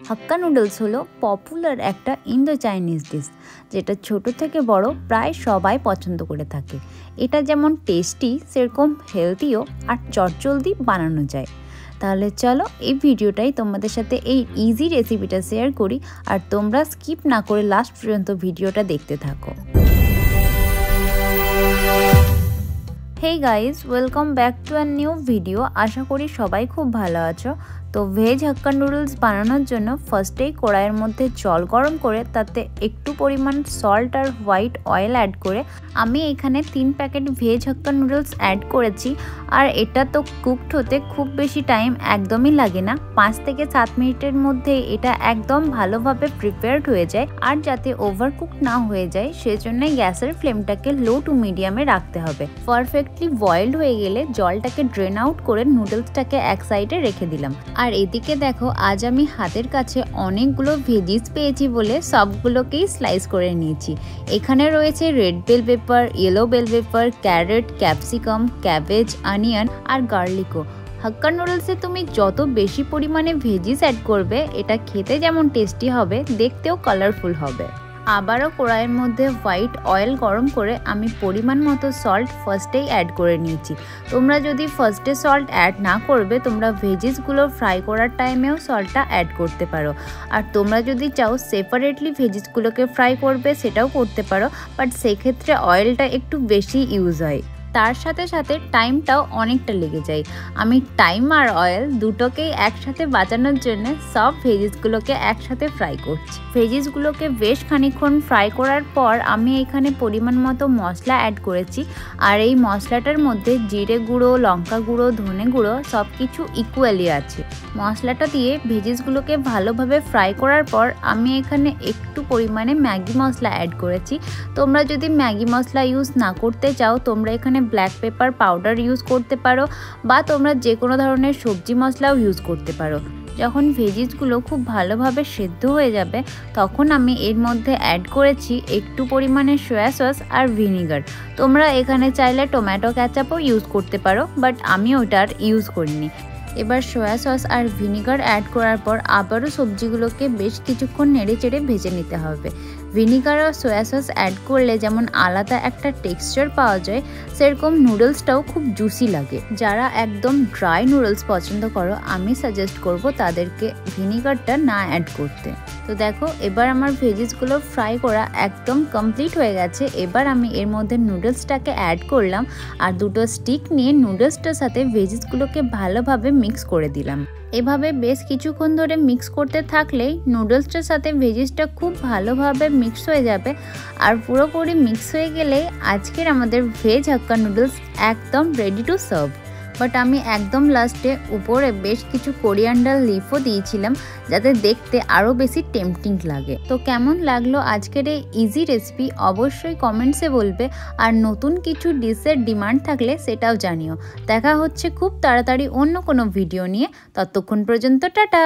হাক্কা noodles হলো popular একটা Indo Chinese dish, যেটা ছোট থেকে বড় প্রায় সবাই পছন্দ করে থাকে। এটা যেমন টেস্টি সেরকম হেলদিও আর চটজলদি বানানো যায়। তাহলে চলো এই ভিডিওটাই তোমাদের সাথে এই ইজি রেসিপিটা শেয়ার করি, আর তোমরা স্কিপ না করে লাস্ট পর্যন্ত ভিডিওটা দেখতে থাকো। Hey guys, welcome back to a new video. আশা করি সবাই খুব ভালো আছো। তো ভেজ হাক্কা নুডলস বানানোর জন্য ফার্স্টেই কড়াইয়ের মধ্যে জল গরম করে তাতে একটু পরিমাণ সল্ট আর হোয়াইট অয়েল অ্যাড করে আমি এখানে 3 packet veg Hakka noodles add করেছি। আর এটা তো কুকড হতে খুব বেশি টাইম একদমই লাগে না, 5 থেকে 7 মিনিটের মধ্যে এটা একদম ভালোভাবে প্রিপেয়ার্ড হয়ে যায়। আর যাতে ওভারকুক না হয়ে যায় সেজন্য গ্যাসের ফ্লেমটাকে লো টু মিডিয়ামে রাখতে হবে। পারফেক্টলি বয়েলড হয়ে গেলে জলটাকে ড্রেন আউট করে নুডলসটাকে এক সাইডে রেখে দিলাম। আর এদিকে দেখো, আজ আমি হাতের কাছে অনেকগুলো ভেজিস পেয়েছি বলে সবগুলোকেই স্লাইস করে নিয়েছি। এখানে রয়েছে red bell pepper, yellow bell pepper, carrot, capsicum, cabbage, onion আর গার্লিকও। হাক্কা নুডলসে তুমি যত বেশি পরিমাণে ভেজিস অ্যাড করবে, এটা খেতে যেমন টেস্টি হবে, দেখতেও কালারফুল হবে। আবারও কড়াইয়ের মধ্যে হোয়াইট অয়েল গরম করে আমি পরিমাণ মতো সল্ট ফার্স্টেই অ্যাড করে নিয়েছি। তোমরা যদি ফার্স্টে সল্ট অ্যাড না করবে, তোমরা ভেজিসগুলো ফ্রাই করার টাইমেও সল্টটা অ্যাড করতে পারো। আর তোমরা যদি চাও সেপারেটলি ভেজিসগুলোকে ফ্রাই করবে, সেটাও করতে পারো, বাট সেক্ষেত্রে অয়েলটা একটু বেশি ইউজ হয়, তার সাথে সাথে টাইমটাও অনেকটা লেগে যায়। আমি টাইম আর অয়েল দুটোকেই একসাথে বাঁচানোর জন্য সব ভেজিসগুলোকে একসাথে ফ্রাই করছি। ভেজিসগুলোকে বেশ খানিকক্ষণ ফ্রাই করার পর আমি এখানে পরিমাণ মতো মশলা অ্যাড করেছি। আর এই মশলাটার মধ্যে জিরে গুঁড়ো, লঙ্কা গুঁড়ো, ধনে গুঁড়ো সব কিছু ইকুয়ালি আছে। মশলাটা দিয়ে ভেজিসগুলোকে ভালোভাবে ফ্রাই করার পর আমি এখানে একটু পরিমাণে ম্যাগি মশলা অ্যাড করেছি। তোমরা যদি ম্যাগি মশলা ইউজ না করতে চাও, তোমরা এখানে ব্ল্যাক পেপার পাউডার ইউজ করতে পারো, বা তোমরা যে কোনো ধরনের সবজি মশলাও ইউজ করতে পারো। যখন ভেজিসগুলো খুব ভালোভাবে সেদ্ধ হয়ে যাবে, তখন আমি এর মধ্যে অ্যাড করেছি একটু পরিমাণে সয়া সস আর ভিনিগার। তোমরা এখানে চাইলে টমেটো ক্যাচাপও ইউজ করতে পারো, বাট আমি ওটার ইউজ করিনি। এবার সয়া সস আর ভিনিগার অ্যাড করার পর আবারও সবজিগুলোকে বেশ কিছুক্ষণ নেড়ে চেড়ে ভেজে নিতে হবে। ভিনিগার আর সয়া সস অ্যাড করলে যেমন আলাদা একটা টেক্সচার পাওয়া যায়, সেরকম নুডলসটাও খুব জুসি লাগে। যারা একদম ড্রাই নুডলস পছন্দ করো, আমি সাজেস্ট করব তাদেরকে ভিনিগারটা না অ্যাড করতে। তো দেখো, এবার আমার ভেজিসগুলো ফ্রাই করা একদম কমপ্লিট হয়ে গেছে। এবার আমি এর মধ্যে নুডলসটাকে অ্যাড করলাম আর দুটো স্টিক নিয়ে নুডলসটার সাথে ভেজিসগুলোকে ভালোভাবে মিক্স করে দিলাম। এভাবে বেশ কিছুক্ষণ ধরে মিক্স করতে থাকলেই নুডলসটার সাথে ভেজিসটা খুব ভালোভাবে মিক্স হয়ে যাবে। আর পুরোপুরি মিক্স হয়ে গেলে আজকের আমাদের ভেজ হাক্কা নুডলস একদম রেডি টু সার্ভ। বাট আমি একদম লাস্টে উপরে বেশ কিছু কোরিয়ান্ডার লিফও দিয়েছিলাম, যাতে দেখতে আরও বেশি টেম্পটিং লাগে। তো কেমন লাগলো আজকের এই ইজি রেসিপি অবশ্যই কমেন্টসে বলবে। আর নতুন কিছু ডিশের ডিমান্ড থাকলে সেটাও জানিও। দেখা হচ্ছে খুব তাড়াতাড়ি অন্য কোনো ভিডিও নিয়ে। ততক্ষণ পর্যন্ত টাটা।